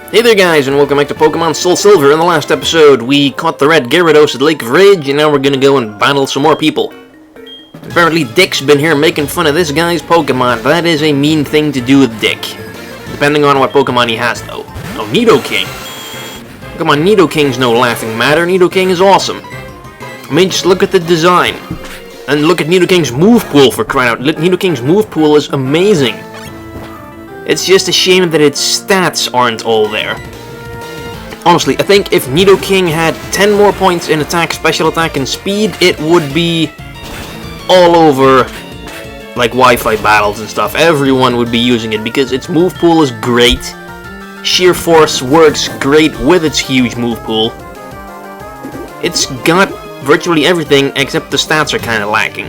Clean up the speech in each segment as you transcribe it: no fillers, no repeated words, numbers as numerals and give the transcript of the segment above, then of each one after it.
Hey there guys, and welcome back to Pokemon Soul Silver. In the last episode, we caught the red Gyarados at Lake of Rage, and now we're gonna go and battle some more people. Apparently Dick's been here making fun of this guy's Pokemon. That is a mean thing to do with Dick. Depending on what Pokemon he has, though. Oh, Nidoking. Come on, Nidoking's no laughing matter. Nidoking is awesome. I mean, just look at the design. And look at Nidoking's move pool, for crying out. Nidoking's move pool is amazing. It's just a shame that its stats aren't all there. Honestly, I think if Nidoking had 10 more points in attack, special attack, and speed, it would be all over, like, Wi-Fi battles and stuff. Everyone would be using it because its move pool is great. Sheer Force works great with its huge move pool. It's got virtually everything except the stats are kind of lacking.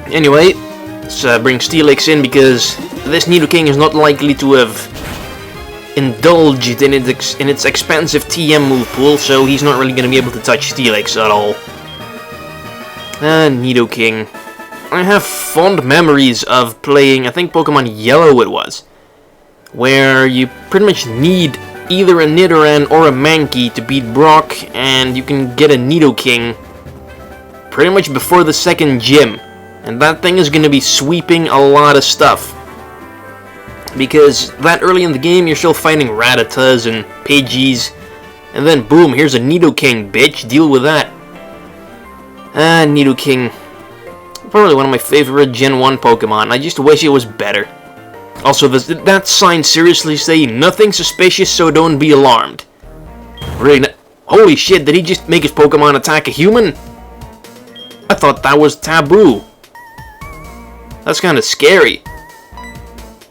Anyway, let's bring Steelix in because this Nidoking is not likely to have indulged in its expensive TM move pool, so he's not really going to be able to touch Steelix at all. Nidoking. I have fond memories of playing, I think Pokemon Yellow it was, where you pretty much need either a Nidoran or a Mankey to beat Brock, and you can get a Nidoking pretty much before the second gym. And that thing is going to be sweeping a lot of stuff. Because that early in the game, you're still fighting Rattatas and Pidgeys. And then boom, here's a Nidoking, bitch. Deal with that. Nidoking. Probably one of my favorite Gen 1 Pokemon. I just wish it was better. Also, does that sign seriously say, nothing suspicious, so don't be alarmed? Really? Holy shit, did he just make his Pokemon attack a human? I thought that was taboo. That's kind of scary.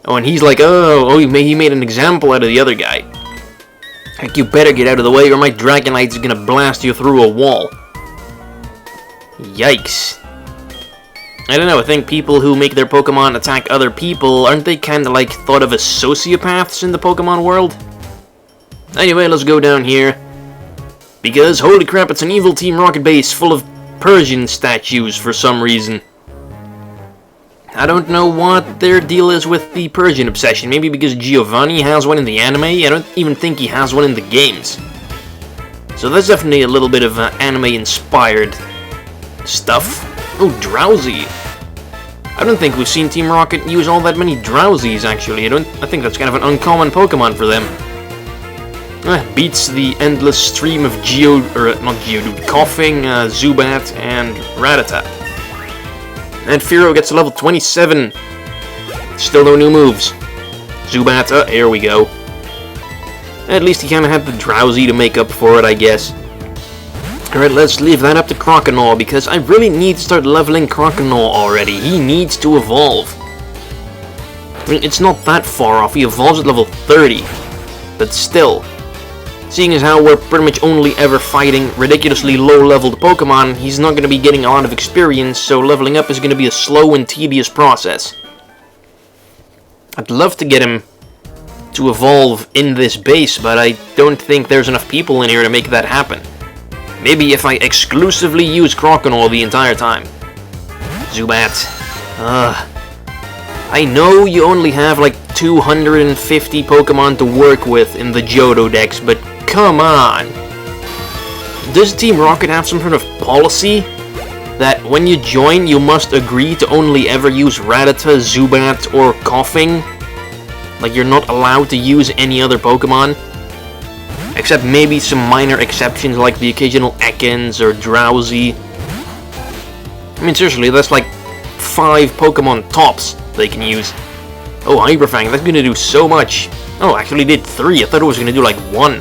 Oh, and he's like, he made an example out of the other guy. Heck, you better get out of the way or my Dragonite's gonna blast you through a wall. Yikes. I don't know, I think people who make their Pokemon attack other people, aren't they kind of like thought of as sociopaths in the Pokemon world? Anyway, let's go down here. Because, holy crap, it's an evil Team Rocket base full of Persian statues for some reason. I don't know what their deal is with the Persian obsession. Maybe because Giovanni has one in the anime? I don't even think he has one in the games. So that's definitely a little bit of anime-inspired stuff. Oh, Drowsy. I don't think we've seen Team Rocket use all that many Drowsies, actually. I think that's kind of an uncommon Pokemon for them. Beats the endless stream of Coughing, Zubat, and Rattata. And Firo gets to level 27. Still no new moves. Zubat, here we go. At least he kind of had the Drowsy to make up for it, I guess. Alright, let's leave that up to Croconaw, because I really need to start leveling Croconaw already. He needs to evolve. I mean, it's not that far off. He evolves at level 30. But still, seeing as how we're pretty much only ever fighting ridiculously low-leveled Pokemon, he's not going to be getting a lot of experience, so leveling up is going to be a slow and tedious process. I'd love to get him to evolve in this base, but I don't think there's enough people in here to make that happen. Maybe if I exclusively use Croconaw the entire time. Zubat. I know you only have like 250 Pokemon to work with in the Johto Dex, but come on! Does Team Rocket have some sort of policy that when you join, you must agree to only ever use Rattata, Zubat, or Coughing? Like you're not allowed to use any other Pokemon? Except maybe some minor exceptions like the occasional Ekans or Drowsy. I mean, seriously, that's like 5 Pokemon tops they can use. Oh, Hyper Fang, that's gonna do so much. Oh, actually did 3. I thought it was gonna do like 1.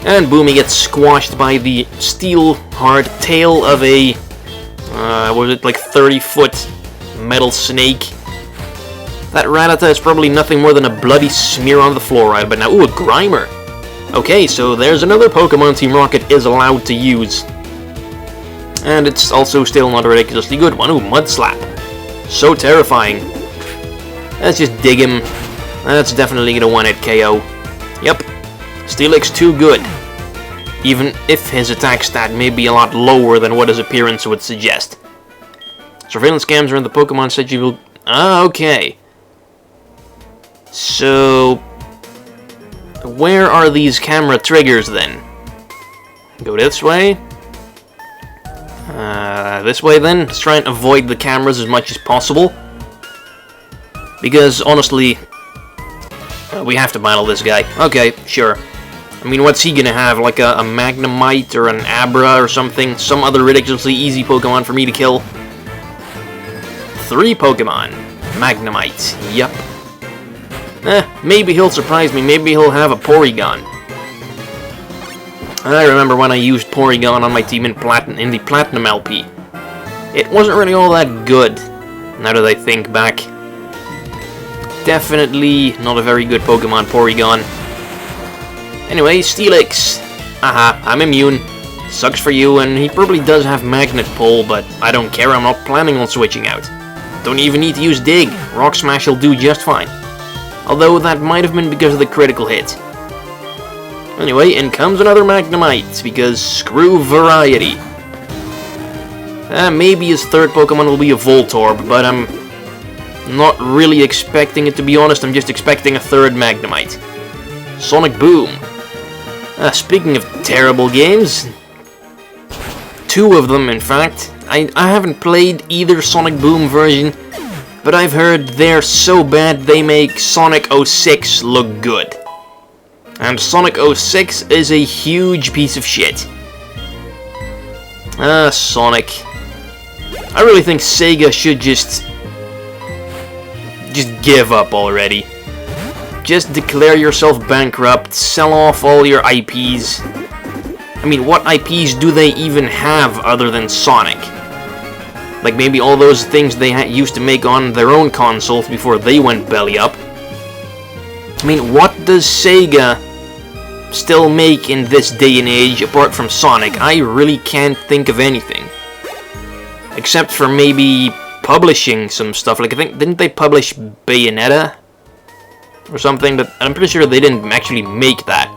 And boom, he gets squashed by the steel hard tail of a, was it like 30-foot metal snake? That Rattata is probably nothing more than a bloody smear on the floor right about now. Ooh, a Grimer. Okay, so there's another Pokemon Team Rocket is allowed to use. And it's also still not a ridiculously good one. Ooh, Mud Slap. So terrifying. Let's just dig him. That's definitely gonna one-hit KO. Yep. Steelix too good. Even if his attack stat may be a lot lower than what his appearance would suggest. Surveillance cams are in the Pokemon set you will... Ah, okay. So... where are these camera triggers then? Go this way. This way then. Let's try and avoid the cameras as much as possible. Because, honestly, we have to battle this guy. Okay, sure. I mean, what's he gonna have? Like a Magnemite or an Abra or something? Some other ridiculously easy Pokemon for me to kill? 3 Pokemon. Magnemite. Yep. Maybe he'll surprise me. Maybe he'll have a Porygon. I remember when I used Porygon on my team in the Platinum LP. It wasn't really all that good, now that I think back. Definitely not a very good Pokemon, Porygon. Anyway, Steelix. Aha, I'm immune. Sucks for you, and he probably does have Magnet Pull, but I don't care, I'm not planning on switching out. Don't even need to use Dig. Rock Smash will do just fine. Although that might have been because of the critical hit. Anyway, in comes another Magnemite, because screw variety. Maybe his third Pokemon will be a Voltorb, but I'm not really expecting it, to be honest. I'm just expecting a third Magnemite. Sonic Boom. Speaking of terrible games, 2 of them in fact. I haven't played either Sonic Boom version, but I've heard they're so bad they make Sonic 06 look good. And Sonic 06 is a huge piece of shit. Sonic. I really think Sega should just give up already. Just declare yourself bankrupt, sell off all your IPs. I mean, what IPs do they even have other than Sonic? Like maybe all those things they used to make on their own consoles before they went belly up. I mean, what does Sega still make in this day and age apart from Sonic? I really can't think of anything. Except for maybe publishing some stuff. Like, I think, didn't they publish Bayonetta? Or something? But I'm pretty sure they didn't actually make that.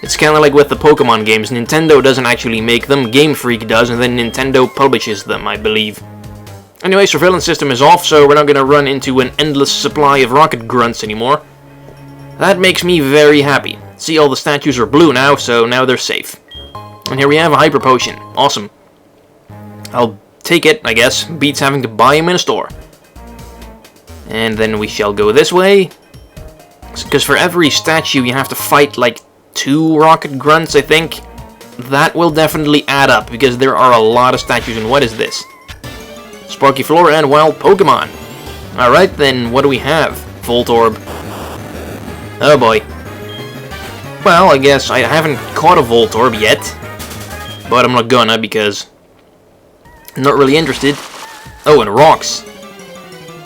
It's kind of like with the Pokemon games. Nintendo doesn't actually make them, Game Freak does, and then Nintendo publishes them, I believe. Anyway, surveillance system is off, so we're not going to run into an endless supply of rocket grunts anymore. That makes me very happy. See, all the statues are blue now, so now they're safe. And here we have a Hyper Potion. Awesome. I'll take it, I guess. Beats having to buy him in a store. And then we shall go this way. Because for every statue you have to fight like 2 rocket grunts, I think. That will definitely add up, because there are a lot of statues. And what is this? Sparky Flora and Wild Pokemon. Alright then, what do we have? Voltorb. Oh boy. Well, I guess I haven't caught a Voltorb yet. But I'm not gonna, because I'm not really interested. Oh, and rocks.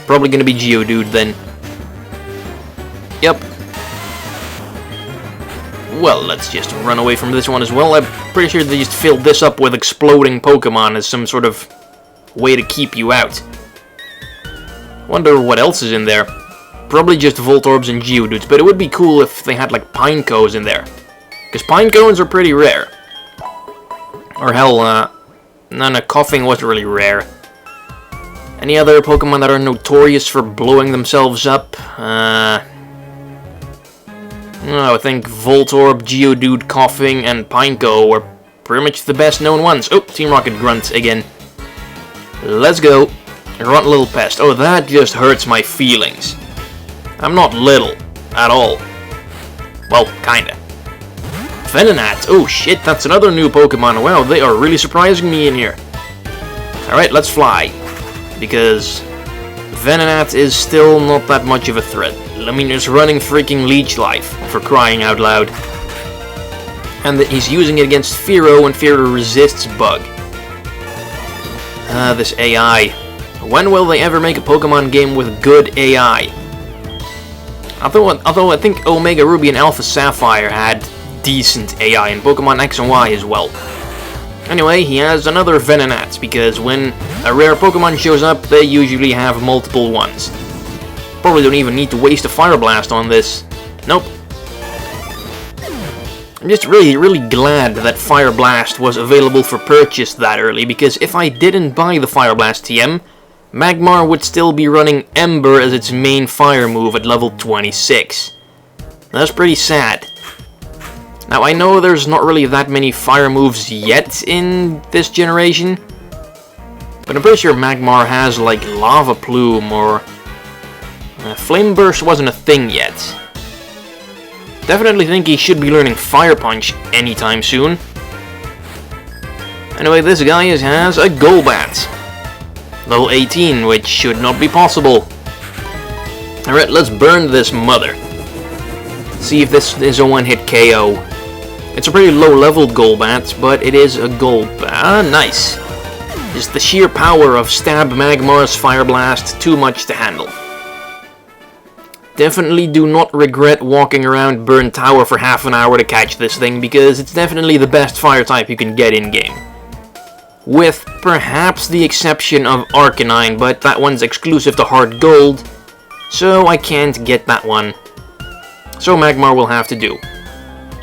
Probably gonna be Geodude then. Yep. Well, let's just run away from this one as well. I'm pretty sure they just filled this up with exploding Pokemon as some sort of way to keep you out. Wonder what else is in there. Probably just Voltorbs and Geodudes, but it would be cool if they had like Pinecones in there. Because Pinecones are pretty rare. Or hell, no, Coughing wasn't really rare. Any other Pokemon that are notorious for blowing themselves up? No, I think Voltorb, Geodude, Coughing, and Pineco were pretty much the best known ones. Oh, Team Rocket Grunt again. Let's go. Grunt Little Pest. Oh, that just hurts my feelings. I'm not little at all. Well, kinda. Venonat. Oh shit, that's another new Pokemon. Wow, they are really surprising me in here. Alright, let's fly. Because Venonat is still not that much of a threat. I mean, it's running freaking Leech Life, for crying out loud. And he's using it against Fearow, and Fearow resists Bug. This AI. When will they ever make a Pokemon game with good AI? Although I think Omega Ruby and Alpha Sapphire had decent AI, and Pokemon X and Y as well. Anyway, he has another Venonat, because when a rare Pokemon shows up, they usually have multiple ones. Probably don't even need to waste a Fire Blast on this. Nope. I'm just really glad that Fire Blast was available for purchase that early, because if I didn't buy the Fire Blast TM, Magmar would still be running Ember as its main fire move at level 26. That's pretty sad. Now, I know there's not really that many fire moves yet in this generation, but I'm pretty sure Magmar has, like, Lava Plume or... Flame Burst wasn't a thing yet. Definitely think he should be learning Fire Punch anytime soon. Anyway, this guy has a Golbat. Level 18, which should not be possible. Alright, let's burn this mother. See if this is a one-hit KO. It's a pretty low-level Golbat, but it is a Golbat. Ah, nice. Just the sheer power of Stab Magmar's Fire Blast, too much to handle. Definitely do not regret walking around Burn Tower for half an hour to catch this thing, because it's definitely the best fire type you can get in-game. With perhaps the exception of Arcanine, but that one's exclusive to Heart Gold, so I can't get that one. So Magmar will have to do.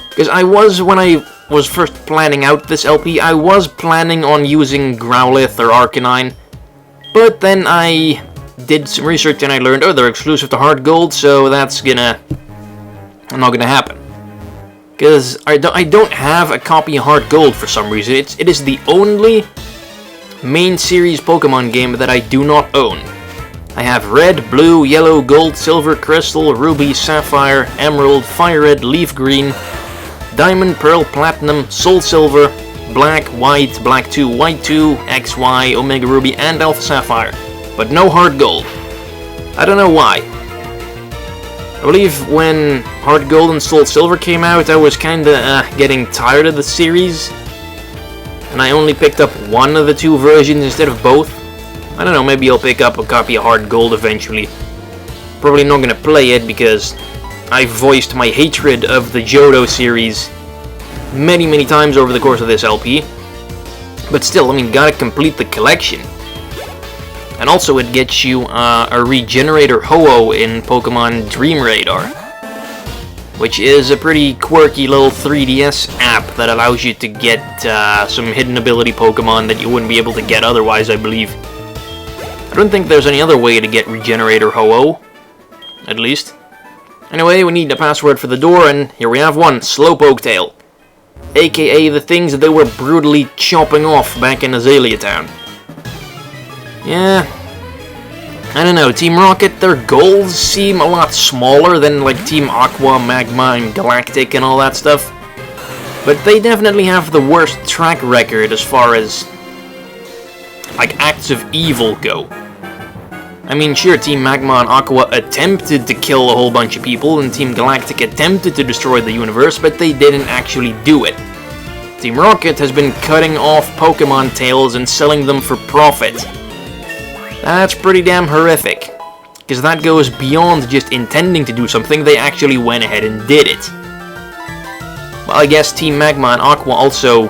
Because when I was first planning out this LP, I was planning on using Growlithe or Arcanine, but then I did some research and I learned, oh, they're exclusive to Heart Gold, so that's not gonna happen. Because I don't have a copy of Heart Gold for some reason. It is the only main series Pokemon game that I do not own. I have Red, Blue, Yellow, Gold, Silver, Crystal, Ruby, Sapphire, Emerald, Fire Red, Leaf Green, Diamond, Pearl, Platinum, Soul Silver, Black, White, Black 2, White 2, XY, Omega Ruby, and Alpha Sapphire. But no Heart Gold. I don't know why. I believe when Heart Gold and Soul Silver came out, I was kinda getting tired of the series. And I only picked up one of the two versions instead of both. I don't know, maybe I'll pick up a copy of Heart Gold eventually. Probably not gonna play it because I voiced my hatred of the Johto series many times over the course of this LP. But still, I mean, gotta complete the collection. And also it gets you a Regenerator Ho-Oh in Pokemon Dream Radar, which is a pretty quirky little 3DS app that allows you to get some hidden ability Pokemon that you wouldn't be able to get otherwise, I believe. I don't think there's any other way to get Regenerator Ho-Oh, at least. Anyway, we need a password for the door, and here we have one, Slowpoke Tail, aka the things that they were brutally chopping off back in Azalea Town. Yeah, I don't know, Team Rocket, their goals seem a lot smaller than like Team Aqua, Magma, and Galactic and all that stuff. But they definitely have the worst track record as far as like acts of evil go. I mean, sure, Team Magma and Aqua attempted to kill a whole bunch of people, and Team Galactic attempted to destroy the universe, but they didn't actually do it. Team Rocket has been cutting off Pokemon tails and selling them for profit. That's pretty damn horrific, because that goes beyond just intending to do something, they actually went ahead and did it. Well, I guess Team Magma and Aqua also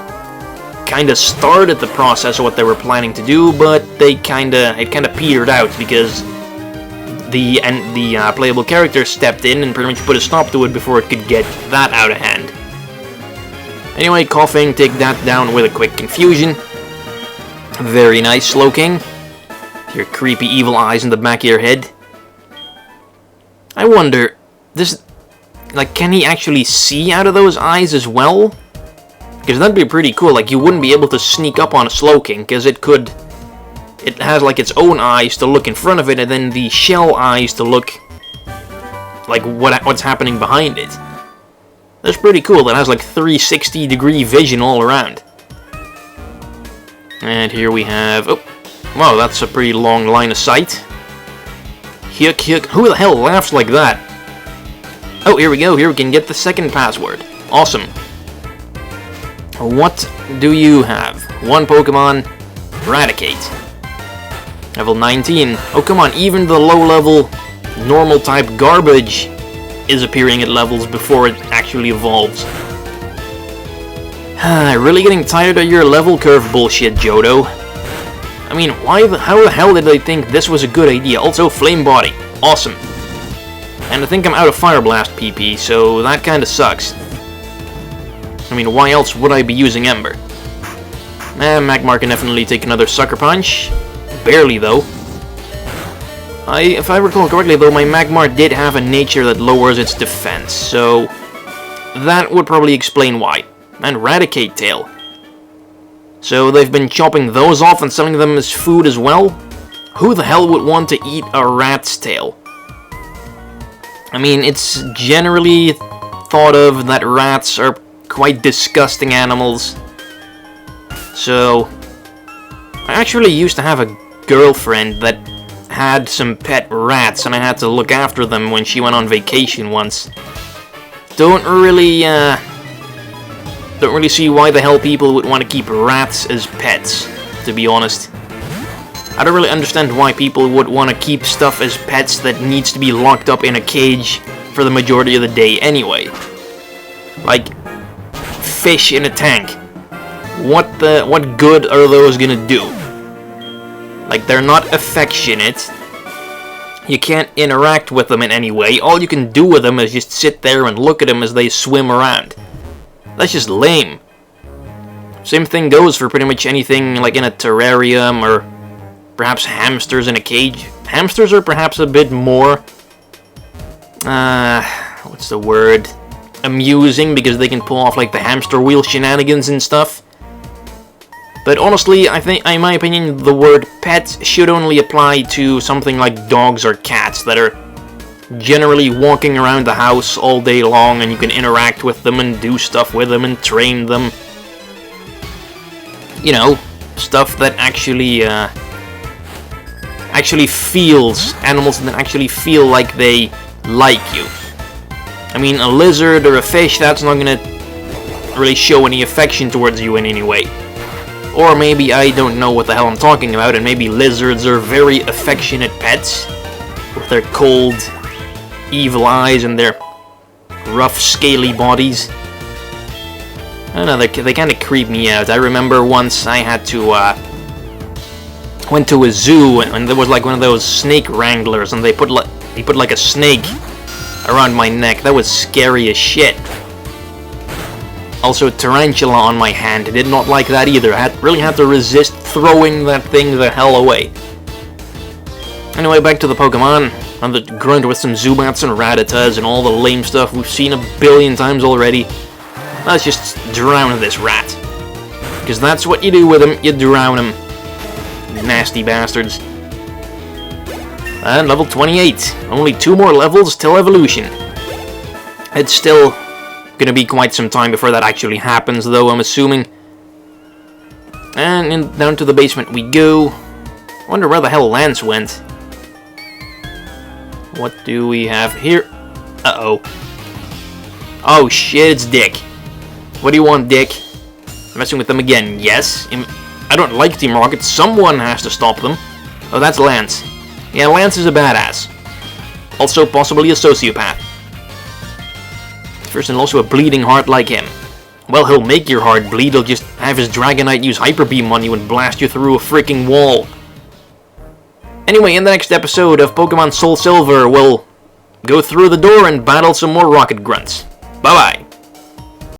kinda started the process of what they were planning to do, but it kinda petered out because the playable character stepped in and pretty much put a stop to it before it could get that out of hand. Anyway, coughing, take that down with a quick confusion. Very nice, Slowking. Your creepy evil eyes in the back of your head. I wonder, can he actually see out of those eyes as well? Because that'd be pretty cool, like you wouldn't be able to sneak up on a Slowking, because it has like its own eyes to look in front of it, and then the shell eyes to look like what's happening behind it. That's pretty cool, that has like 360-degree vision all around. And here we have, oh, wow, that's a pretty long line of sight. Hyuk, hyuk. Who the hell laughs like that? Oh, here we go. Here we can get the second password. Awesome. What do you have? One Pokemon. Eradicate. Level 19. Oh, come on. Even the low-level, normal-type garbage is appearing at levels before it actually evolves. Really getting tired of your level curve bullshit, Johto. I mean, how the hell did they think this was a good idea? Also, Flame Body. Awesome. And I think I'm out of Fire Blast PP, so that kinda sucks. I mean, why else would I be using Ember? Magmar can definitely take another Sucker Punch. Barely, though. If I recall correctly though, my Magmar did have a nature that lowers its defense, so that would probably explain why. And Raticate Tail. So they've been chopping those off and selling them as food as well? Who the hell would want to eat a rat's tail? I mean, it's generally thought of that rats are quite disgusting animals. So, I actually used to have a girlfriend that had some pet rats, and I had to look after them when she went on vacation once. Don't really see why the hell people would want to keep rats as pets, to be honest. I don't really understand why people would want to keep stuff as pets that needs to be locked up in a cage for the majority of the day anyway. Like, fish in a tank. What good are those gonna do? Like, they're not affectionate. You can't interact with them in any way. All you can do with them is just sit there and look at them as they swim around. That's just lame. Same thing goes for pretty much anything like in a terrarium or perhaps hamsters in a cage. Hamsters are perhaps a bit more, what's the word? Amusing, because they can pull off like the hamster wheel shenanigans and stuff. But honestly, I think, in my opinion, the word pet should only apply to something like dogs or cats that are generally walking around the house all day long, and you can interact with them and do stuff with them and train them. You know, stuff that actually feels, animals that actually feel like they like you. I mean, a lizard or a fish, that's not gonna really show any affection towards you in any way. Or maybe I don't know what the hell I'm talking about, and maybe lizards are very affectionate pets, with their cold, evil eyes and their rough, scaly bodies. I don't know, they kind of creep me out. I remember once I had to, went to a zoo, and there was like one of those snake wranglers, and they put like a snake around my neck. That was scary as shit. Also, tarantula on my hand. Did not like that either. I really had to resist throwing that thing the hell away. Anyway, back to the Pokemon. I'm the grunt with some Zubats and Rattatas and all the lame stuff we've seen a billion times already. Let's just drown this rat. Because that's what you do with him, you drown him. Nasty bastards. And level 28. Only 2 more levels till evolution. It's still gonna be quite some time before that actually happens, though, I'm assuming. And down to the basement we go. Wonder where the hell Lance went. What do we have here? Uh-oh. Oh shit, it's Dick. What do you want, Dick? Messing with them again, yes. I don't like Team Rocket, someone has to stop them. Oh, that's Lance. Yeah, Lance is a badass. Also, possibly a sociopath. Person also a bleeding heart like him. Well, he'll make your heart bleed, he'll just have his Dragonite use Hyper Beam on you and blast you through a freaking wall. Anyway, in the next episode of Pokemon Soul Silver, we'll go through the door and battle some more rocket grunts. Bye-bye.